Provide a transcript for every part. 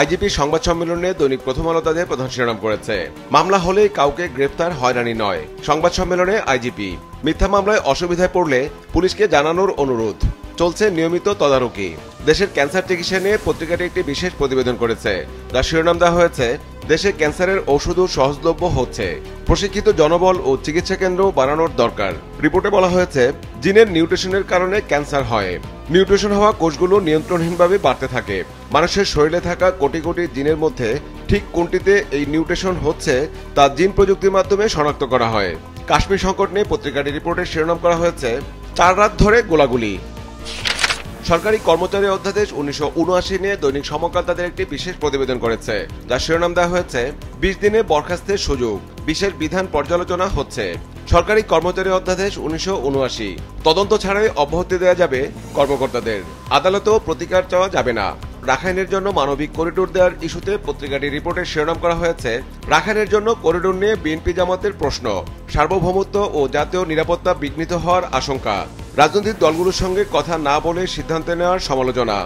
IGP সংবাদ সম্মেলনে দৈনিক প্রথম আলো তাদের প্রধান শিরোনাম করেছে, মামলা হলেই কাউকে গ্রেফতার হয়রানি নয়। সংবাদ সম্মেলনে আইজিপি মিথ্যা মামলায় অসুবিধায় পড়লে পুলিশকে জানানোর অনুরোধ। চলছে নিয়মিত তদারকি। দেশের ক্যান্সার চিকিৎসা নিয়ে পত্রিকাটি একটি বিশেষ প্রতিবেদন করেছে, যার শিরোনাম দেওয়া হয়েছে, দেশে ক্যান্সারের ওষুধও সহজলভ্য হচ্ছে, প্রশিক্ষিত জনবল ও চিকিৎসা কেন্দ্র বাড়ানোর দরকার। রিপোর্টে বলা হয়েছে, জিনের নিউট্রিশনের কারণে ক্যান্সার হয়। নিউট্রিশন হওয়া কোষগুলো নিয়ন্ত্রণহীনভাবে বাড়তে থাকে। মানুষের শরীরে থাকা কোটি কোটি জিনের মধ্যে ঠিক কোনটিতে এই নিউট্রিশন হচ্ছে তা জিন প্রযুক্তির মাধ্যমে শনাক্ত করা হয়। কাশ্মীর সংকট নিয়ে পত্রিকাটি রিপোর্টে শিরোনাম করা হয়েছে, 4 রাত ধরে গোলাগুলি। সরকারি কর্মচারী অধ্যাদেশ 1979 নিয়ে দৈনিক সমকাল তাদের একটি বিশেষ প্রতিবেদন করেছে, যার শিরোনাম দেওয়া হয়েছে, 20 দিনে বরখাস্তের সুযোগ, বিশেষ বিধান পর্যালোচনা হচ্ছে। সরকারি কর্মচারী অধ্যাদেশ 1979 তদন্ত ছাড়াই অব্যাহতি দেওয়া যাবে কর্মকর্তাদের, আদালতেও প্রতিকার চাওয়া যাবে না। রাখাইনের জন্য মানবিক করিডোর দেওয়ার ইস্যুতে পত্রিকাটির রিপোর্টে শিরোনাম করা হয়েছে, রাখাইনের জন্য করিডোর নিয়ে বিএনপি জামাতের প্রশ্ন, সার্বভৌমত্ব ও জাতীয় নিরাপত্তা বিঘ্নিত হওয়ার আশঙ্কা, রাজনৈতিক দলগুলোর সঙ্গে কথা না বলে সিদ্ধান্ত নেওয়ার সমালোচনা।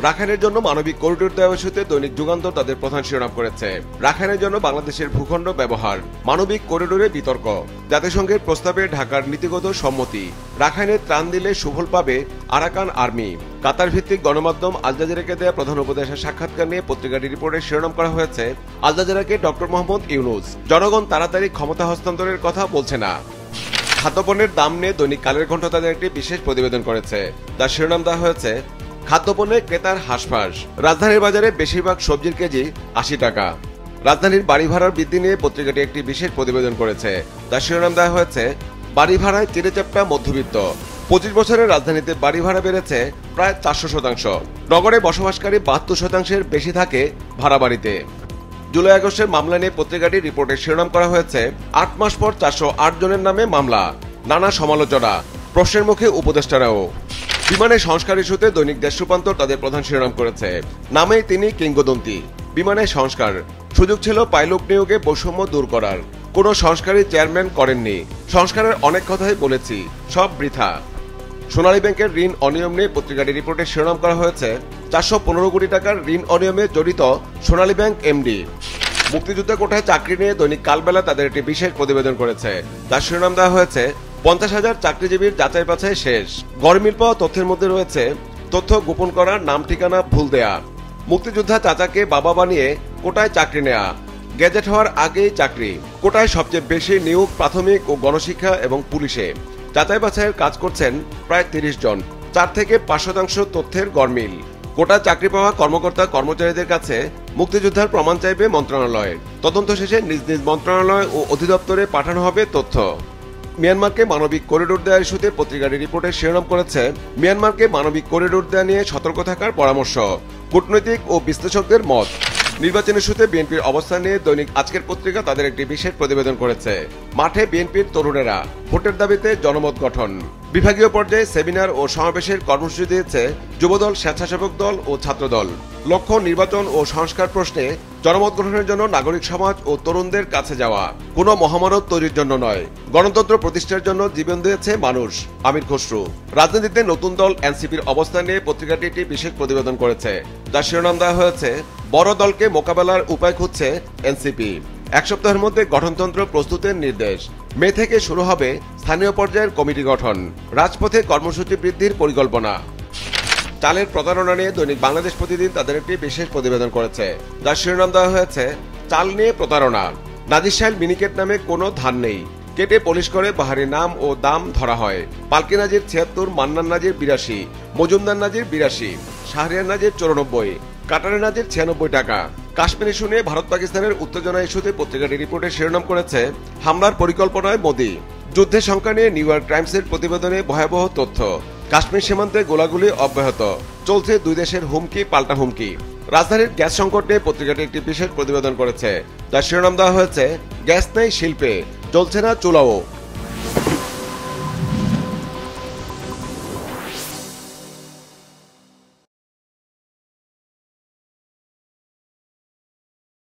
রাখাইনের জন্য মানবিক করিডোর দেওয়া ইস্যুতে দৈনিক যুগান্তর তাদের প্রধান শিরোনাম করেছে, রাখাইনের জন্য বাংলাদেশের ভূখণ্ড ব্যবহার, মানবিক করিডোরে বিতর্ক, জাতিসংঘের প্রস্তাবে ঢাকার নীতিগত সম্মতি, রাখাইনে ত্রাণ দিলে সুফল পাবে আরাকান আর্মি। কাতার ভিত্তিক গণমাধ্যম আল জাজিরাকে দেয়া প্রধান উপদেষ্টার সাক্ষাৎকার নিয়ে পত্রিকাটির রিপোর্টে শিরোনাম করা হয়েছে, আল জাজিরাকে ডক্টর মোহাম্মদ ইউনূস, জনগণ তাড়াতাড়ি ক্ষমতা হস্তান্তরের কথা বলছে না। খাদ্যপণ্যের দাম নিয়ে দৈনিক কালের কণ্ঠ তাদের একটি বিশেষ প্রতিবেদন করেছে, যার শিরোনাম দেওয়া হয়েছে, খাদ্যপণ্যে ক্রেতার হাঁসফাঁস, রাজধানীর বাজারে বেশিরভাগ সবজির কেজি 80 টাকা। রাজধানীর বাড়ি ভাড়ার বৃদ্ধি নিয়ে পত্রিকাটি একটি বিশেষ প্রতিবেদন করেছে, যার শিরোনাম দেওয়া হয়েছে, বাড়ি ভাড়ায় চিড়েচাপ্টা মধ্যবিত্ত। 25 বছরের রাজধানীতে বাড়ি ভাড়া বেড়েছে প্রায় 400%। নগরে বসবাসকারী 72%-এর বেশি থাকে ভাড়া বাড়িতে। জুলাই আগস্টের মামলা নিয়ে পত্রিকাটির রিপোর্টে শিরোনাম করা হয়েছে, 8 মাস পর 408 জনের নামে মামলা, নানা সমালোচনা, প্রশ্নের মুখে উপদেষ্টারাও। বিমানের সংস্কার ইস্যুতে দৈনিক দেশ রূপান্তর তাদের প্রধান শিরোনাম করেছে, নামেই তিনি কিংবদন্তি, বিমানের সংস্কার, সুযোগ ছিল পাইলট নিয়োগে বৈষম্য দূর করার, কোনো সংস্কারই চেয়ারম্যান করেননি, সংস্কারের অনেক কথাই বলেছি, সব বৃথা। সোনালী ব্যাংকের ঋণ অনিয়ম নিয়ে পত্রিকাটির রিপোর্টে শিরোনাম করা হয়েছে, 415 কোটি টাকার ঋণ অনিয়মে জড়িত সোনালী ব্যাংক এমডি। মুক্তিযুদ্ধ কোটায় চাকরি নিয়ে দৈনিক কালবেলা তাদের একটি বিশেষ প্রতিবেদন করেছে, যার শিরোনাম দেওয়া হয়েছে, 50,000 চাকরিজীবীর যাচাই বাছাই শেষ। গরমিল পাওয়া তথ্যের মধ্যে রয়েছে, তথ্য গোপন করা, নাম ঠিকানা ভুল দেয়া, মুক্তিযোদ্ধা চাচাকে বাবা বানিয়ে কোটায় চাকরি নেয়া, গ্যাজেট হওয়ার আগেই চাকরি। কোটায় সবচেয়ে বেশি নিয়োগ প্রাথমিক ও গণশিক্ষা এবং পুলিশে। যাচাই বাছাইয়ের কাজ করছেন প্রায় 30 জন, 4 থেকে 5% তথ্যের গরমিল। কোটা চাকরি পাওয়া কর্মকর্তা কর্মচারীদের কাছে মুক্তিযোদ্ধার প্রমাণ চাইবে মন্ত্রণালয়। তদন্ত শেষে নিজ নিজ মন্ত্রণালয় ও অধিদপ্তরে পাঠানো হবে তথ্য। মিয়ানমারকে মানবিক করিডোর দেওয়ার ইস্যুতে পত্রিকাটির রিপোর্টে শিরোনাম করেছে, মিয়ানমারকে মানবিক করিডোর দেওয়া নিয়ে সতর্ক থাকার পরামর্শ, কূটনৈতিক ও বিশ্লেষকদের মত। নির্বাচন ইস্যুতে বিএনপির অবস্থান নিয়ে দৈনিক আজকের পত্রিকা তাদের একটি বিশেষ প্রতিবেদন করেছে, মাঠে বিএনপির তরুণেরা, ভোটের দাবিতে জনমত গঠন। বিভাগীয় পর্যায়ে সেমিনার ও সমাবেশের কর্মসূচি দিয়েছে যুবদল, স্বেচ্ছাসেবক দল ও ছাত্রদল। লক্ষ্য নির্বাচন ও সংস্কার প্রশ্নে জনমত গঠনের জন্য নাগরিক সমাজ ও তরুণদের কাছে যাওয়া, কোনো মহামানব তৈরির জন্য নয়, গণতন্ত্র প্রতিষ্ঠার জন্য জীবন দিয়েছে মানুষ। আমির খসরু। রাজনীতিতে নতুন দল এনসিপির অবস্থান নিয়ে পত্রিকাটি একটি বিশেষ প্রতিবেদন করেছে, যার শিরোনাম দেওয়া হয়েছে, বড় দলকে মোকাবেলার উপায় খুঁজছে এনসিপি, 1 সপ্তাহের মধ্যে গঠনতন্ত্র প্রস্তুতের নির্দেশ। মে থেকে শুরু হবে স্থানীয় পর্যায়ের কমিটি গঠন, রাজপথে কর্মসূচি বৃদ্ধির পরিকল্পনা। চালের প্রতারণা নিয়ে দৈনিক বাংলাদেশ প্রতিদিন তাদের একটি বিশেষ প্রতিবেদন করেছে, যার শিরোনাম দেওয়া হয়েছে, চাল নিয়ে প্রতারণা, নাজির সাহেল মিনিকেট নামে কোনো ধান নেই, কেটে পলিশ করে বাহারি নাম ও দাম ধরা হয়। পালকি নাজির 76, মান্নান নাজির 82, মজুমদার নাজির 82, শাহরিয়ার নাজির 94, কাটারে নাজির 96 টাকা। কাশ্মীর ইস্যু নিয়ে ভারত পাকিস্তানের উত্তেজনা ইস্যুতে পত্রিকাটি রিপোর্টে শিরোনাম করেছে, হামলার পরিকল্পনায় মোদি, যুদ্ধের সংখ্যা নিয়ে নিউ ইয়র্ক টাইমসের প্রতিবেদনে ভয়াবহ তথ্য, কাশ্মীর সীমান্তে গোলাগুলি অব্যাহত, চলছে দুই দেশের হুমকি পাল্টা হুমকি। রাজধানীর গ্যাস সংকট নিয়ে পত্রিকাটি একটি বিশেষ প্রতিবেদন করেছে, যার শিরোনাম দেওয়া হয়েছে, গ্যাস নেই শিল্পে, জ্বলছে না চুলাও।